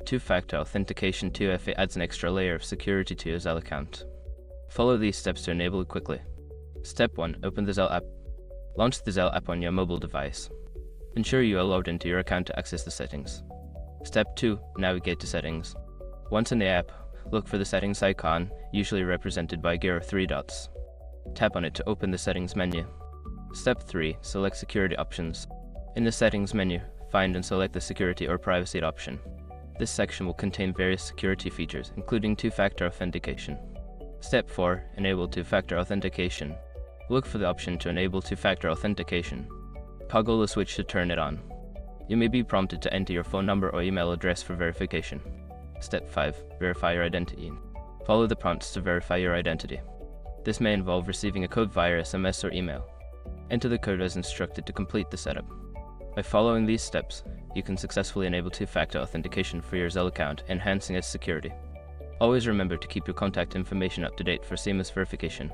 two-factor authentication 2FA adds an extra layer of security to your Zelle account. Follow these steps to enable it quickly. Step 1. Open the Zelle app. Launch the Zelle app on your mobile device. Ensure you are logged into your account to access the settings. Step 2. Navigate to Settings. Once in the app, look for the Settings icon, usually represented by a gear of 3 dots. Tap on it to open the Settings menu. Step 3. Select Security Options. In the Settings menu, find and select the Security or Privacy option. This section will contain various security features, including two-factor authentication. Step 4. Enable two-factor authentication. Look for the option to enable two-factor authentication. Toggle the switch to turn it on. You may be prompted to enter your phone number or email address for verification. Step 5. Verify your identity. Follow the prompts to verify your identity. This may involve receiving a code via SMS or email. Enter the code as instructed to complete the setup. By following these steps, you can successfully enable two-factor authentication for your Zelle account, enhancing its security. Always remember to keep your contact information up to date for seamless verification.